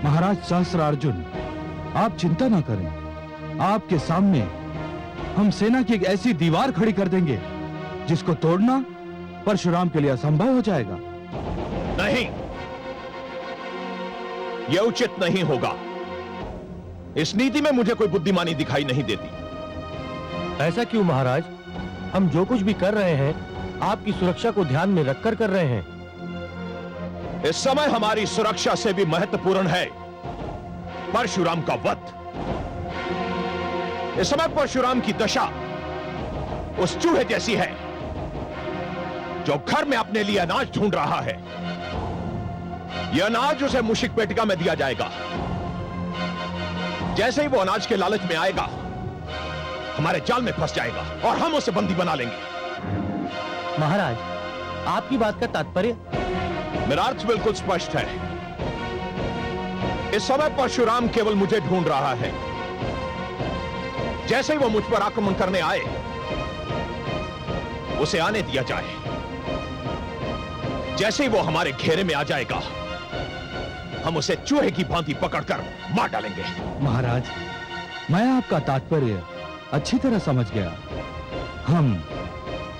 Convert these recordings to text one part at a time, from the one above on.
महाराज सहस्त्रार्जुन, आप चिंता ना करें। आपके सामने हम सेना की एक ऐसी दीवार खड़ी कर देंगे जिसको तोड़ना परशुराम के लिए असंभव हो जाएगा। नहीं, यह उचित नहीं होगा। इस नीति में मुझे कोई बुद्धिमानी दिखाई नहीं देती। ऐसा क्यों महाराज? हम जो कुछ भी कर रहे हैं आपकी सुरक्षा को ध्यान में रखकर कर रहे हैं। इस समय हमारी सुरक्षा से भी महत्वपूर्ण है परशुराम का वध। इस समय परशुराम की दशा उस चूहे जैसी है जो घर में अपने लिए अनाज ढूंढ रहा है। यह अनाज उसे मूषिक पेटिका में दिया जाएगा। जैसे ही वो अनाज के लालच में आएगा, हमारे जाल में फंस जाएगा और हम उसे बंदी बना लेंगे। महाराज, आपकी बात का तात्पर्य? मेरा अर्थ बिल्कुल स्पष्ट है। इस समय परशुराम केवल मुझे ढूंढ रहा है। जैसे ही वो मुझ पर आक्रमण करने आए, उसे आने दिया जाए। जैसे ही वो हमारे घेरे में आ जाएगा, हम उसे चूहे की भांति पकड़कर मार डालेंगे। महाराज, मैं आपका तात्पर्य अच्छी तरह समझ गया। हम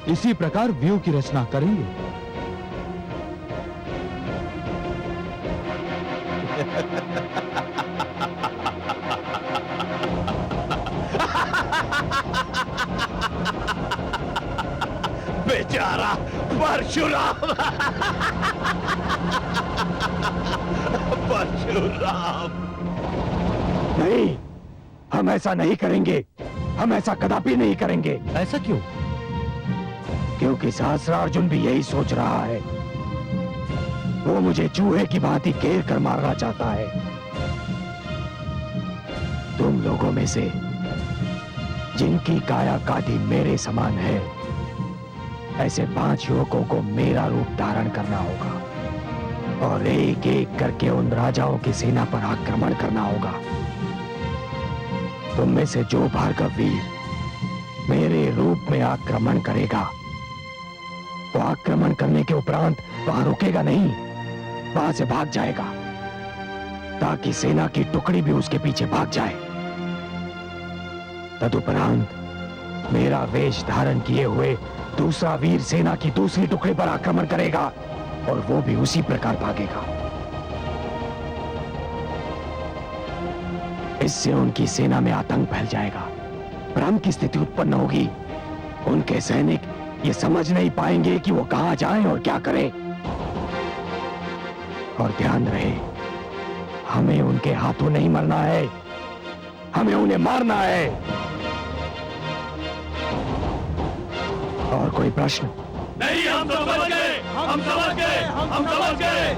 इसी प्रकार व्यूह की रचना करेंगे। बेचारा परशुराम। परशुराम। नहीं, हम ऐसा नहीं करेंगे। हम ऐसा कदापि नहीं करेंगे। ऐसा क्यों? क्योंकि सहस्त्रार्जुन भी यही सोच रहा है। वो मुझे चूहे की भांति घेर कर मारना चाहता है। तुम लोगों में से जिनकी काया काटी मेरे समान है, ऐसे 5 युवकों को मेरा रूप धारण करना होगा और एक एक करके उन राजाओं की सेना पर आक्रमण करना होगा। तुम में से जो भार्गव वीर मेरे रूप में आक्रमण करेगा, वो आक्रमण करने के उपरांत वहां रुकेगा नहीं, वहां से भाग जाएगा ताकि सेना की टुकड़ी भी उसके पीछे भाग जाए। तदुपरांत मेरा वेश धारण किए हुए दूसरा वीर सेना की दूसरी टुकड़ी पर आक्रमण करेगा और वो भी उसी प्रकार भागेगा। इससे उनकी सेना में आतंक फैल जाएगा, भ्रम की स्थिति उत्पन्न होगी। उनके सैनिक ये समझ नहीं पाएंगे कि वो कहां जाएं और क्या करें। और ध्यान रहे, हमें उनके हाथों नहीं मरना है, हमें उन्हें मारना है। और कोई प्रश्न? नहीं, हम समझ गए, हम समझ गए, हम समझ गए।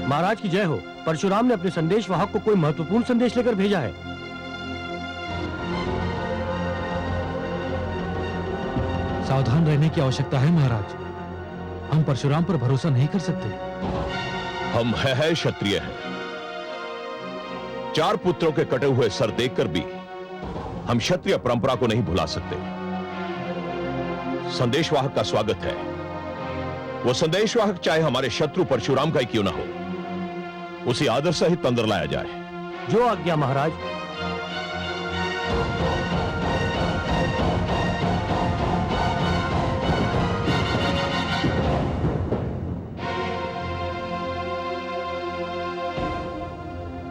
महाराज की जय हो। परशुराम ने अपने संदेश वाहक को कोई महत्वपूर्ण संदेश लेकर भेजा है। सावधान रहने की आवश्यकता है महाराज। हम परशुराम पर भरोसा नहीं कर सकते। हम है क्षत्रिय हैं। 4 पुत्रों के कटे हुए सर देखकर भी हम क्षत्रिय परंपरा को नहीं भुला सकते। संदेशवाहक का स्वागत है। वो संदेशवाहक चाहे हमारे शत्रु परशुराम का ही क्यों ना हो, उसे आदर सहित अंदर लाया जाए। जो आज्ञा महाराज।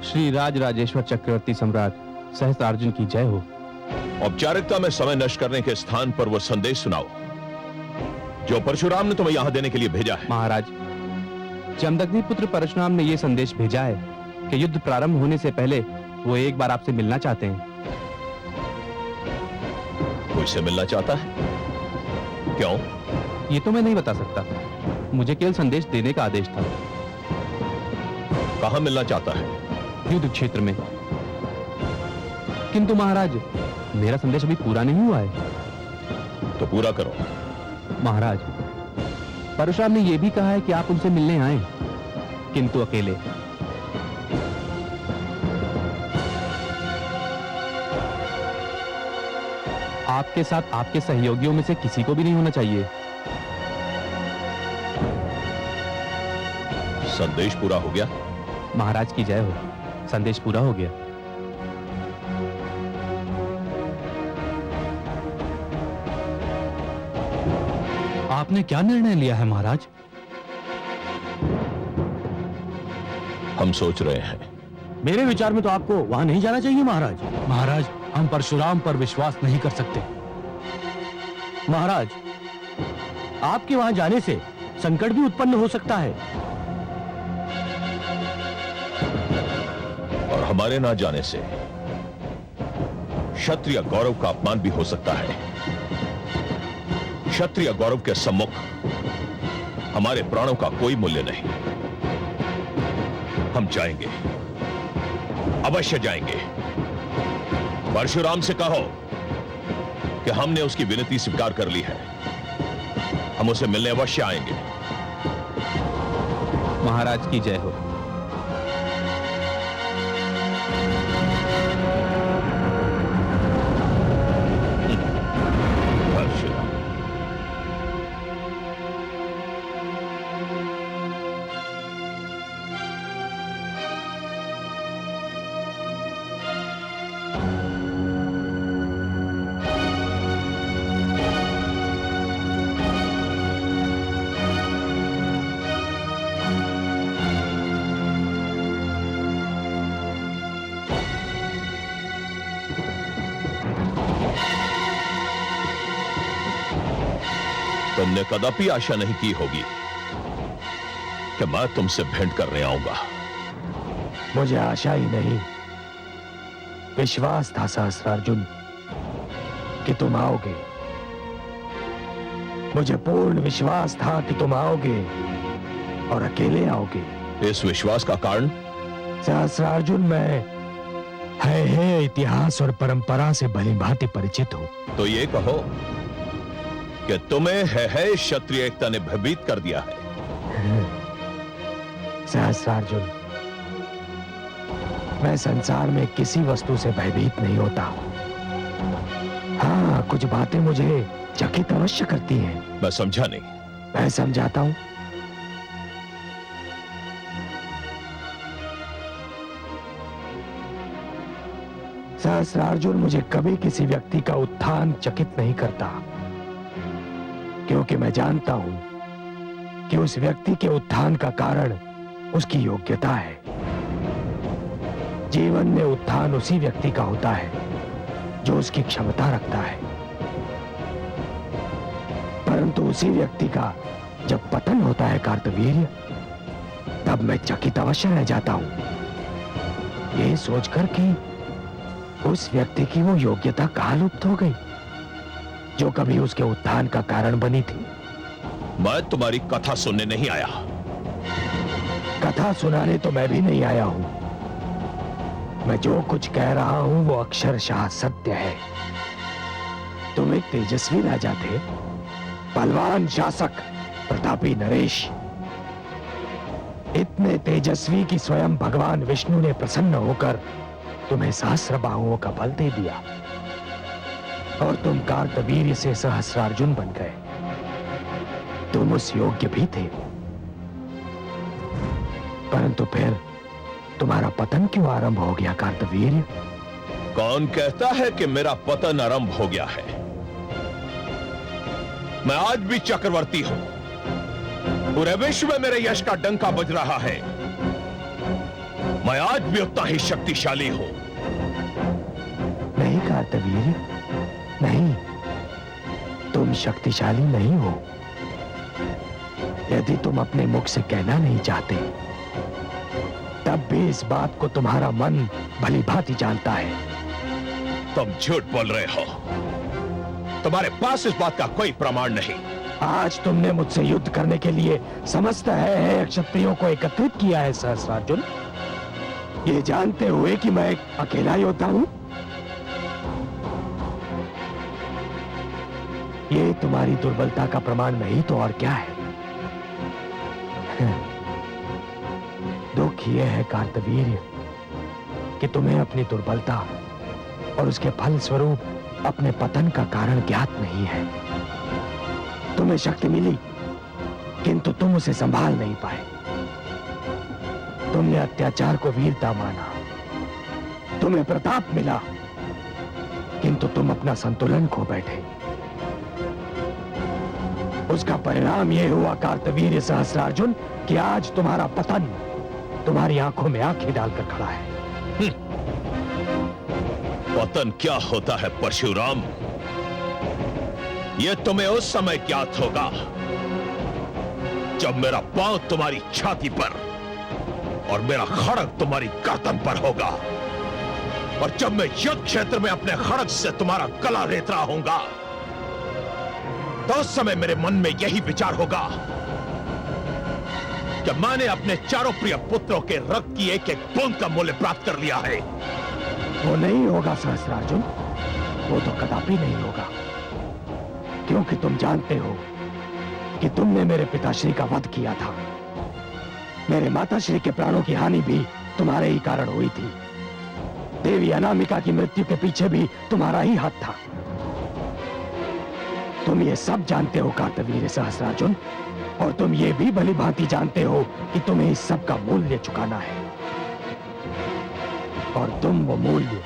श्री राज राजेश्वर चक्रवर्ती सम्राट सहस्त्रार्जुन की जय हो। औपचारिकता में समय नष्ट करने के स्थान पर वो संदेश सुनाओ जो परशुराम ने तुम्हें यहां देने के लिए भेजा है। महाराज, जमदग्नि पुत्र परशुराम ने यह संदेश भेजा है कि युद्ध प्रारंभ होने से पहले वो एक बार आपसे मिलना चाहते हैं। मुझसे मिलना चाहता है? क्यों? ये तो मैं नहीं बता सकता, मुझे केवल संदेश देने का आदेश था। कहां मिलना चाहता है? युद्ध क्षेत्र में। किंतु महाराज, मेरा संदेश अभी पूरा नहीं हुआ है। तो पूरा करो। महाराज, परशुराम ने यह भी कहा है कि आप उनसे मिलने आए। किंतु अकेले। आपके साथ आपके सहयोगियों में से किसी को भी नहीं होना चाहिए। संदेश पूरा हो गया? महाराज की जय हो, संदेश पूरा हो गया। आपने क्या निर्णय लिया है महाराज? हम सोच रहे हैं। मेरे विचार में तो आपको वहां नहीं जाना चाहिए महाराज। महाराज, हम परशुराम पर विश्वास नहीं कर सकते। महाराज, आपके वहां जाने से संकट भी उत्पन्न हो सकता है। और हमारे ना जाने से क्षत्रिय गौरव का अपमान भी हो सकता है। क्षत्रिय गौरव के सम्मुख हमारे प्राणों का कोई मूल्य नहीं। हम जाएंगे, अवश्य जाएंगे। परशुराम से कहो कि हमने उसकी विनती स्वीकार कर ली है। हम उसे मिलने अवश्य आएंगे। महाराज की जय हो। परशुराम, तुमने कदापि आशा नहीं की होगी कि मैं तुमसे भेंट करने आऊंगा। मुझे आशा ही नहीं, विश्वास था सहस्त्रार्जुन कि तुम आओगे। मुझे पूर्ण विश्वास था कि तुम आओगे और अकेले आओगे। इस विश्वास का कारण? सहस्त्रार्जुन, मैं है इतिहास और परंपरा से भलीभांति परिचित हूं। तो ये कहो कि तुम्हें है क्षत्रिय एकता ने भयभीत कर दिया है। सहस्त्रार्जुन, मैं संसार में किसी वस्तु से भयभीत नहीं होता। हाँ, कुछ बातें मुझे चकित अवश्य करती हैं। मैं समझा नहीं। मैं समझाता हूं। सहस्त्रार्जुन, मुझे कभी किसी व्यक्ति का उत्थान चकित नहीं करता, क्योंकि मैं जानता हूं कि उस व्यक्ति के उत्थान का कारण उसकी योग्यता है। जीवन में उत्थान उसी व्यक्ति का होता है जो उसकी क्षमता रखता है, परंतु उसी व्यक्ति का जब पतन होता है कार्तवीर्य, तब मैं चकित अवश्य रह जाता हूं, ये सोचकर कि उस व्यक्ति की वो योग्यता कहां लुप्त हो गई जो कभी उसके उत्थान का कारण बनी थी। मैं तुम्हारी कथा सुनने नहीं आया। कथा सुनाने तो मैं भी नहीं आया हूं। मैं जो कुछ कह रहा हूं वो अक्षरशः सत्य है। तुम एक तेजस्वी राजा थे, बलवान शासक, प्रतापी नरेश, इतने तेजस्वी कि स्वयं भगवान विष्णु ने प्रसन्न होकर तुम्हें सहस्र बाहुओं का बल दे दिया और तुम कार्तवीर्य से सहस्रार्जुन बन गए। तुम उस योग्य भी थे, परंतु फिर तुम्हारा पतन क्यों आरंभ हो गया कार्तवीर्य? कौन कहता है कि मेरा पतन आरंभ हो गया है? मैं आज भी चक्रवर्ती हूं। पूरे विश्व में मेरे यश का डंका बज रहा है। मैं आज भी उतना ही शक्तिशाली हूं। नहीं कार्तवीर्य, नहीं, तुम शक्तिशाली नहीं हो। यदि तुम अपने मुख से कहना नहीं चाहते, तब भी इस बात को तुम्हारा मन भलीभांति जानता है। तुम झूठ बोल रहे हो। तुम्हारे पास इस बात का कोई प्रमाण नहीं। आज तुमने मुझसे युद्ध करने के लिए समस्त है क्षत्रियों को एकत्रित किया है सहस्रार्जुन, ये जानते हुए कि मैं एक अकेला योद्धा हूं। ये तुम्हारी दुर्बलता का प्रमाण नहीं तो और क्या है। दुख यह है कार्तवीर्य कि तुम्हें अपनी दुर्बलता और उसके फल स्वरूप अपने पतन का कारण ज्ञात नहीं है। तुम्हें शक्ति मिली किंतु तुम उसे संभाल नहीं पाए। तुमने अत्याचार को वीरता माना, तुम्हें प्रताप मिला किंतु तुम अपना संतुलन खो बैठे। उसका परिणाम यह हुआ कार्तवीर्य सहस्रार्जुन कि आज तुम्हारा पतन तुम्हारी आंखों में आंखें डालकर खड़ा है। पतन क्या होता है परशुराम, यह तुम्हें उस समय ज्ञात होगा जब मेरा पांव तुम्हारी छाती पर और मेरा खड़ग तुम्हारी गर्दन पर होगा, और जब मैं युद्ध क्षेत्र में अपने खड़ग से तुम्हारा गला रेत रहा हूंगा, तो उस समय मेरे मन में यही विचार होगा कि मैंने अपने चारों प्रिय पुत्रों के रक्त की एक एक बूंद का मूल्य प्राप्त कर लिया है। वो नहीं होगा सहस्रार्जुन, वो तो कदापि नहीं होगा, क्योंकि तुम जानते हो कि तुमने मेरे पिताश्री का वध किया था। मेरे माताश्री के प्राणों की हानि भी तुम्हारे ही कारण हुई थी। देवी अनामिका की मृत्यु के पीछे भी तुम्हारा ही हाथ था। तुम ये सब जानते हो कार्तवीर्य सहस्रार्जुन, और तुम ये भी भली भांति जानते हो कि तुम्हें इस सब का मूल्य चुकाना है, और तुम वो मूल्य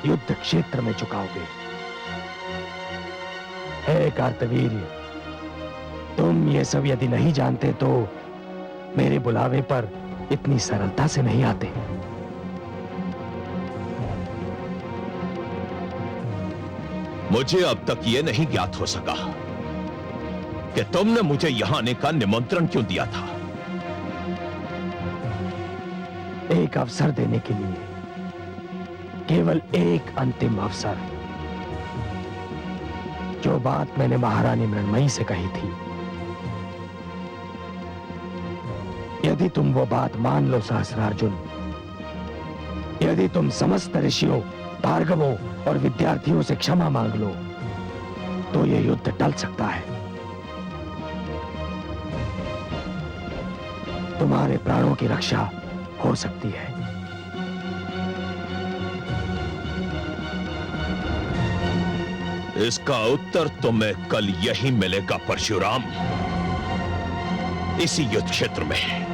युद्ध क्षेत्र में चुकाओगे। हे कार्तवीर्य, तुम ये सब यदि नहीं जानते तो मेरे बुलावे पर इतनी सरलता से नहीं आते। मुझे अब तक यह नहीं ज्ञात हो सका कि तुमने मुझे यहां आने का निमंत्रण क्यों दिया था। एक अवसर देने के लिए, केवल एक अंतिम अवसर। जो बात मैंने महारानी मृण्मयी से कही थी, यदि तुम वो बात मान लो सहस्रार्जुन, यदि तुम समस्त ऋषियों, भार्गवों और विद्यार्थियों से क्षमा मांग लो, तो यह युद्ध टल सकता है। तुम्हारे प्राणों की रक्षा हो सकती है। इसका उत्तर तुम्हें कल यही मिलेगा परशुराम, इसी युद्ध क्षेत्र में।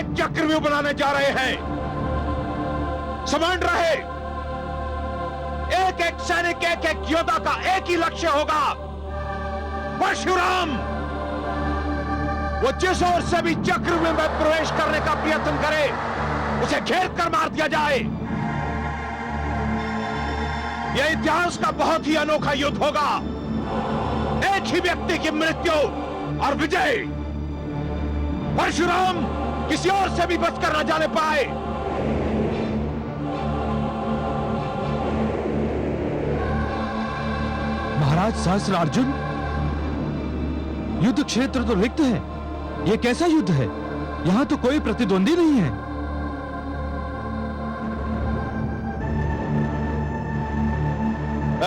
एक चक्रव्यूह बनाने जा रहे हैं। समझ रहे, एक एक सैनिक, एक एक योद्धा का एक ही लक्ष्य होगा, परशुराम। वो जिस ओर से भी चक्रव्यूह में प्रवेश करने का प्रयत्न करे, उसे घेर कर मार दिया जाए। यह इतिहास का बहुत ही अनोखा युद्ध होगा। एक ही व्यक्ति की मृत्यु और विजय। परशुराम किसी और से भी बचकर न जाने पाए। महाराज सहस्त्रार्जुन, युद्ध क्षेत्र तो रिक्त है। यह कैसा युद्ध है? यहां तो कोई प्रतिद्वंदी नहीं है।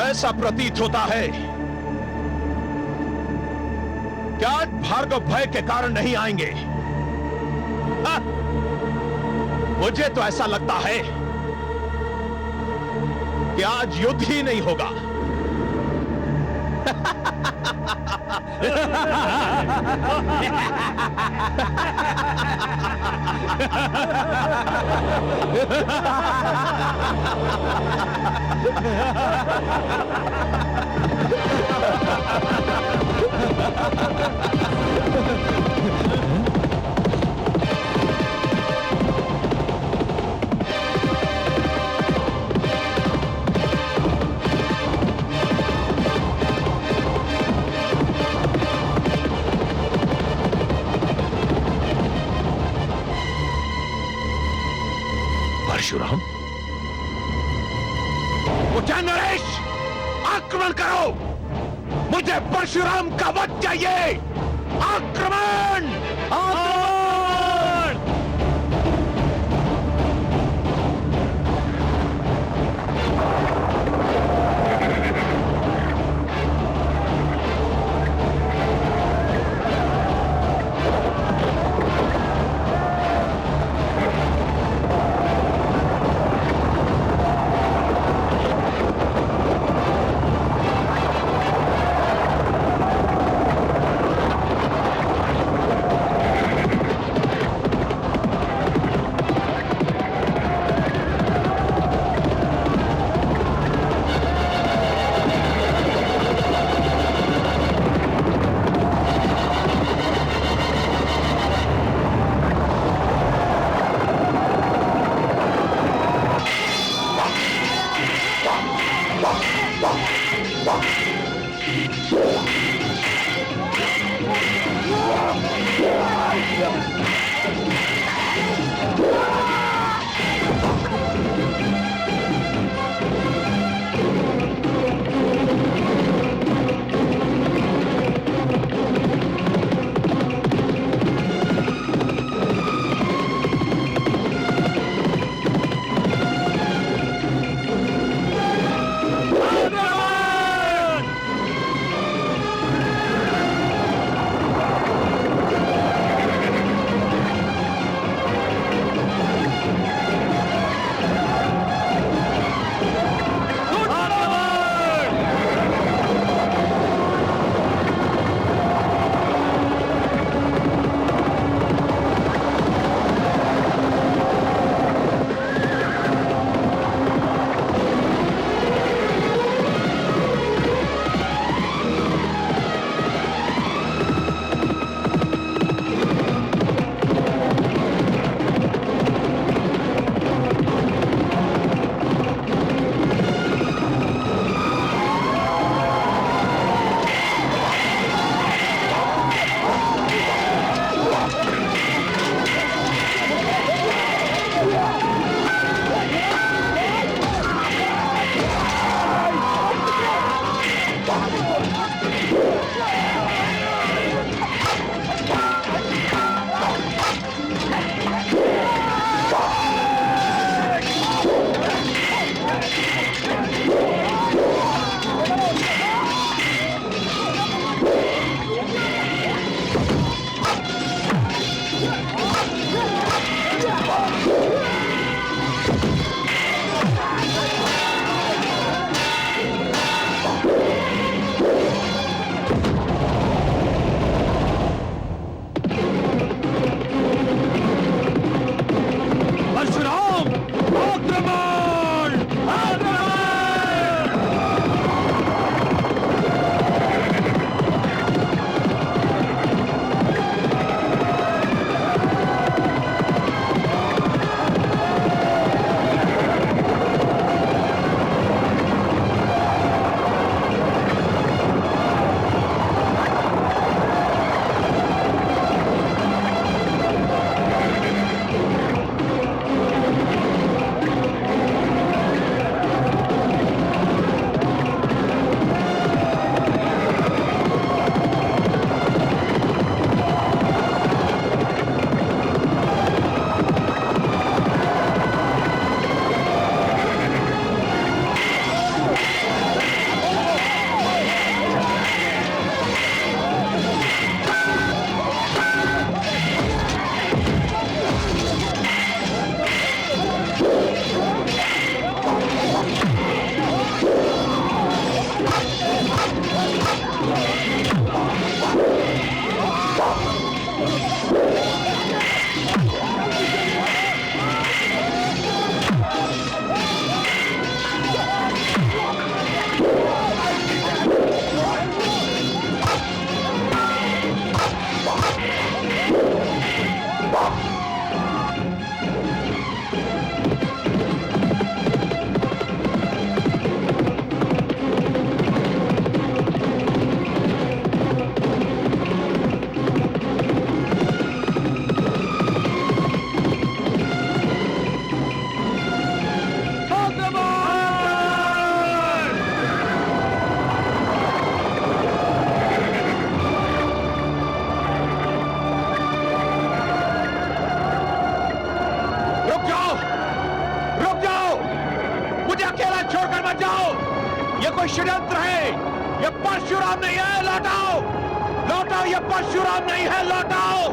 ऐसा प्रतीत होता है कि आज भार्गव भय के कारण नहीं आएंगे। हाँ, मुझे तो ऐसा लगता है कि आज युद्ध ही नहीं होगा। परशुराम, उठा नरेश, आक्रमण करो। मुझे परशुराम का वध चाहिए। आक्रमण! आक्रमण! षड्यंत्र है। ये परशुराम नहीं है, लौटाओ लौटाओ, ये परशुराम नहीं है, लौटाओ।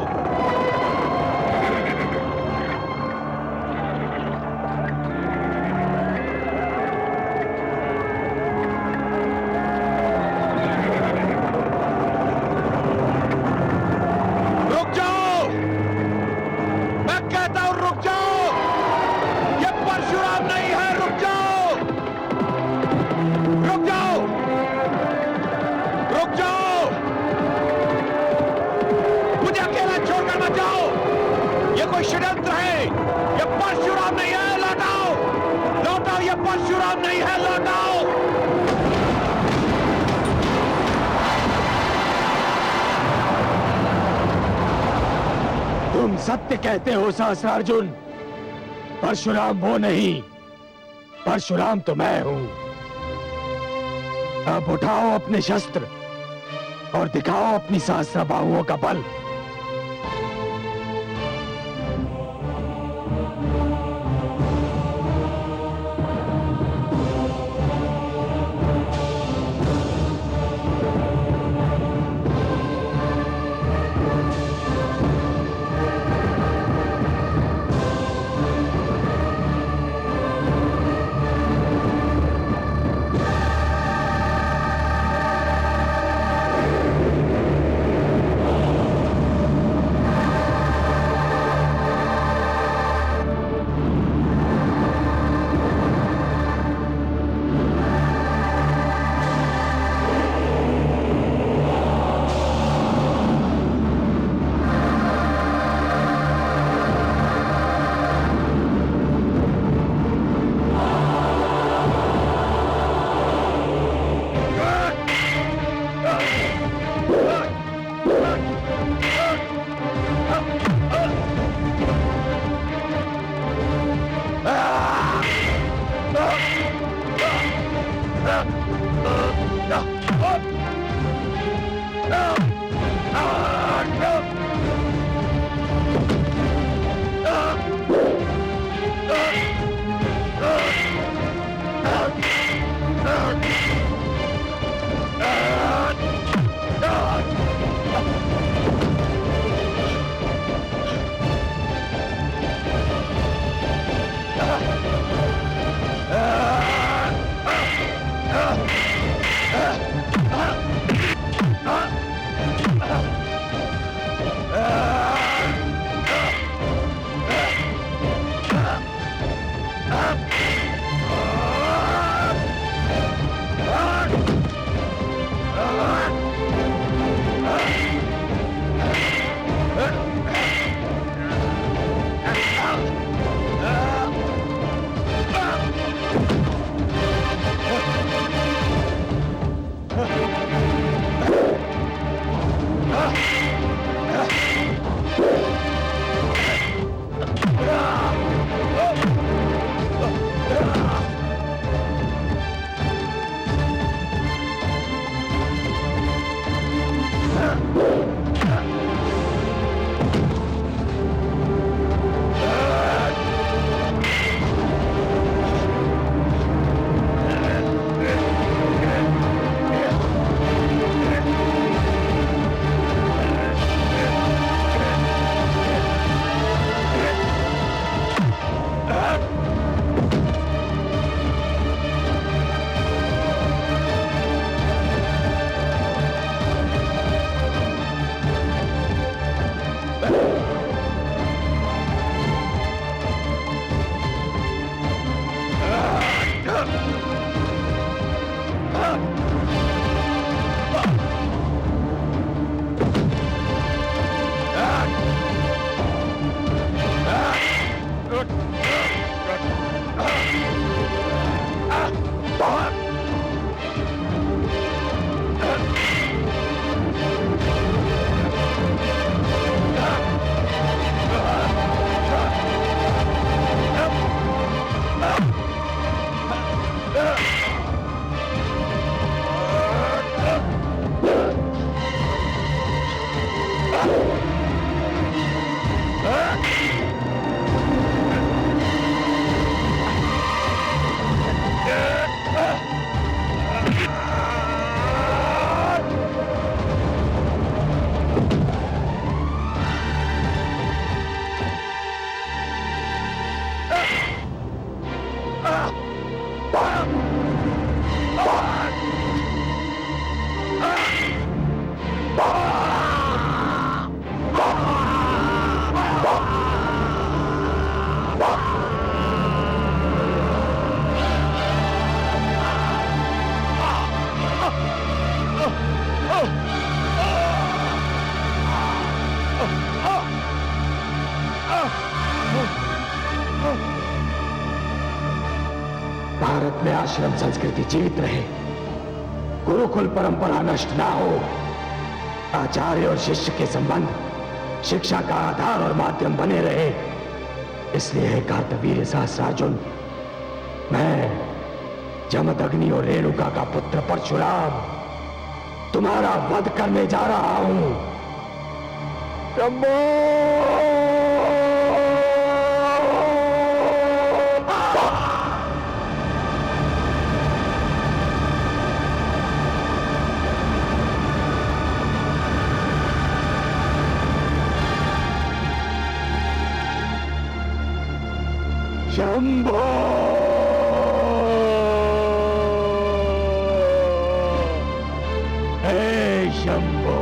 रुक जाओ, मैं कहता हूं रुक जाओ, ये परशुराम नहीं है, रुक जाओ, रुक जाओ, रुक जाओ, मुझे अकेला छोड़कर मत जाओ, ये कोई षड्यंत्र है, ये परशुराम नहीं है, लौटाओ लौटाओ, ये परशुराम नहीं है, लौटाओ। तुम सत्य कहते हो सहस्त्रार्जुन, परशुराम वो नहीं, परशुराम तो मैं हूं। अब उठाओ अपने शस्त्र और दिखाओ अपनी सहस्त्र बाहुओं का बल। में आश्रम संस्कृति जीवित रहे, गुरुकुल परंपरा नष्ट ना हो, आचार्य और शिष्य के संबंध शिक्षा का आधार और माध्यम बने रहे, इसलिए कार्तवीर्य सहस्रार्जुन, मैं जमदग्नि और रेणुका का पुत्र परशुराम तुम्हारा वध करने जा रहा हूं। शंभो! शंभो! हे शंभो!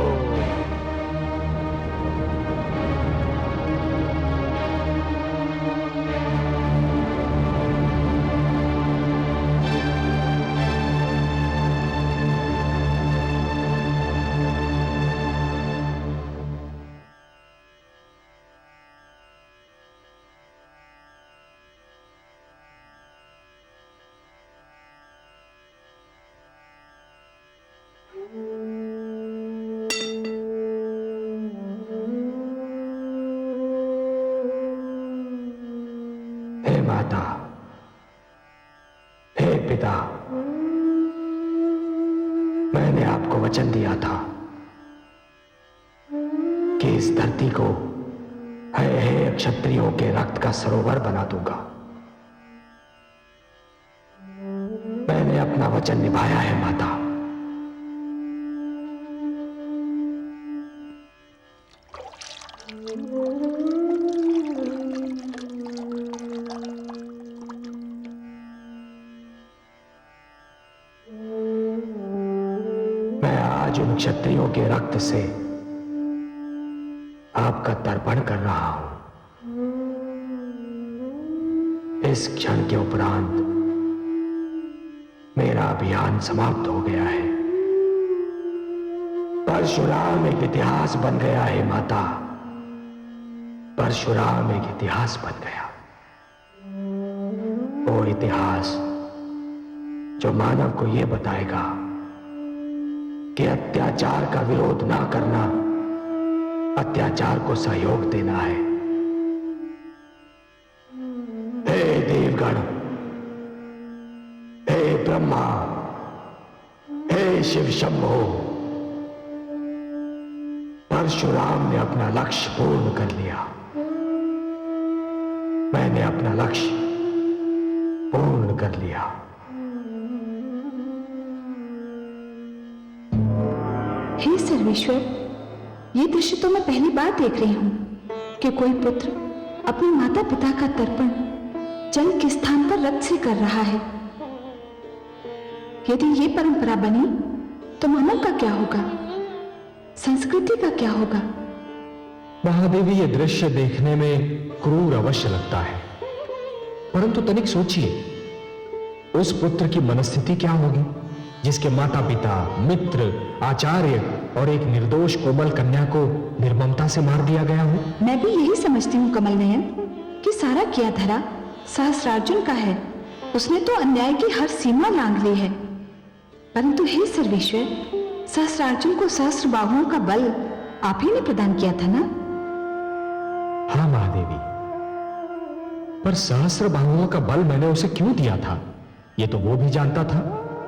हे माता, हे पिता, मैंने आपको वचन दिया था कि इस धरती को हे क्षत्रियों के रक्त का सरोवर बना दूंगा। मैंने अपना वचन निभाया है माता। मैं आज उन क्षत्रियों के रक्त से आपका तर्पण कर रहा हूं। इस क्षण के उपरांत मेरा अभियान समाप्त हो गया है। परशुराम एक इतिहास बन गया है माता। परशुराम एक इतिहास बन गया, वो इतिहास जो मानव को यह बताएगा कि अत्याचार का विरोध ना करना अत्याचार को सहयोग देना है। हे देवगण, हे ब्रह्मा, हे शिव शंभो, परशुराम ने अपना लक्ष्य पूर्ण कर लिया। मैंने अपना लक्ष्य पूर्ण कर लिया। हे सर्वेश्वर, ये दृश्य तो मैं पहली बार देख रही हूं कि कोई पुत्र अपने माता पिता का तर्पण जल के स्थान पर रक्त से कर रहा है। यदि ये परंपरा बनी तो मानव का क्या होगा, संस्कृति का क्या होगा? महादेवी, ये दृश्य देखने में क्रूर अवश्य लगता है, परंतु तनिक सोचिए, उस पुत्र की मनस्थिति क्या होगी जिसके माता पिता, मित्र, आचार्य और एक निर्दोष कोमल कन्या को निर्ममता से मार दिया गया हो। मैं भी यही समझती हूँ कमल नयन कि सारा किया धरा सहस्रार्जुन का है। उसने तो अन्याय की हर सीमा लांघ ली है। परंतु हे सर्वेश्वर, सहस्रार्जुन को सहस्र बाहुओं का बल आप ही ने प्रदान किया था ना? हाँ महादेवी, पर सहस्र बाहुओं का बल मैंने उसे क्यों दिया था, ये तो वो भी जानता था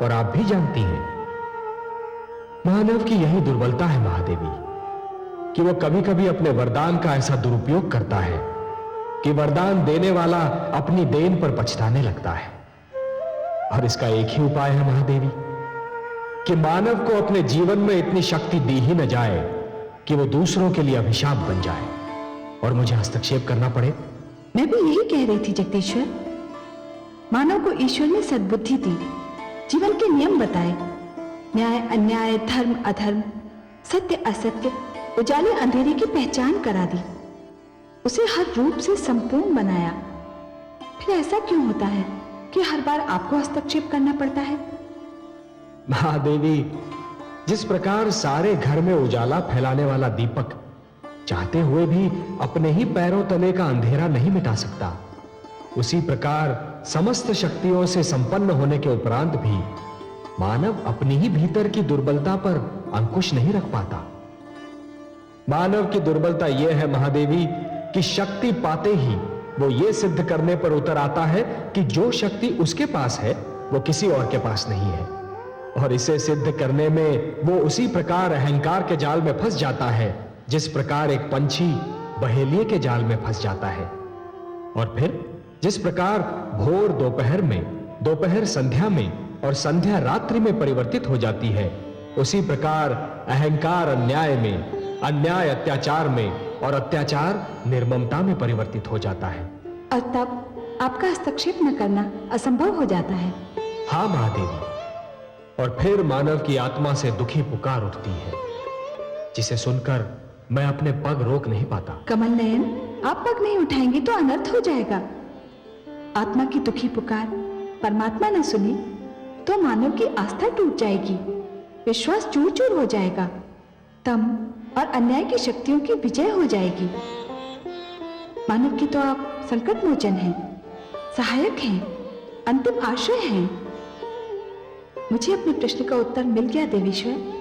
और आप भी जानती हैं। मानव की यही दुर्बलता है महादेवी कि वो कभी कभी अपने वरदान का ऐसा दुरुपयोग करता है कि वरदान देने वाला अपनी देन पर पछताने लगता है। और इसका एक ही उपाय है महादेवी कि मानव को अपने जीवन में इतनी शक्ति दी ही न जाए कि वो दूसरों के लिए अभिशाप बन जाए और मुझे हस्तक्षेप करना पड़े। मैं भी यही कह रही थी जगदीश्वर। मानव को ईश्वर ने सद्बुद्धि दी, जीवन के नियम बताए, न्याय अन्याय, धर्म अधर्म, सत्य असत्य, उजाले अंधेरे की पहचान करा दी, उसे हर रूप से संपूर्ण बनाया। फिर ऐसा क्यों होता है कि हर बार आपको हस्तक्षेप करना पड़ता है? महादेवी, जिस प्रकार सारे घर में उजाला फैलाने वाला दीपक चाहते हुए भी अपने ही पैरों तले का अंधेरा नहीं मिटा सकता, उसी प्रकार समस्त शक्तियों से संपन्न होने के उपरांत भी मानव अपनी ही भीतर की दुर्बलता पर अंकुश नहीं रख पाता। मानव की दुर्बलता यह है महादेवी कि शक्ति पाते ही वो ये सिद्ध करने पर उतर आता है कि जो शक्ति उसके पास है वो किसी और के पास नहीं है, और इसे सिद्ध करने में वो उसी प्रकार अहंकार के जाल में फंस जाता है जिस प्रकार एक पंछी बहेलिए के जाल में फंस जाता है। और फिर जिस प्रकार भोर दोपहर में, दोपहर संध्या में और संध्या रात्रि में परिवर्तित हो जाती है, उसी प्रकार अहंकार अन्याय में, अन्याय अत्याचार में और अत्याचार निर्ममता में परिवर्तित हो जाता है। और तब आपका हस्तक्षेप न करना असंभव हो जाता है। हाँ महादेवी, और फिर मानव की आत्मा से दुखी पुकार उठती है जिसे सुनकर मैं अपने पग रोक नहीं पाता। कमल नयन, आप पग नहीं उठाएंगे तो अनर्थ हो जाएगा। आत्मा की दुखी पुकार परमात्मा ने सुनी तो मानव की आस्था टूट जाएगी, विश्वास चूर चूर हो जाएगा, तम और अन्याय की शक्तियों की विजय हो जाएगी। मानव की तो आप संकट मोचन हैं, सहायक हैं, अंतिम आश्रय हैं। मुझे अपने प्रश्न का उत्तर मिल गया देवेश्वर।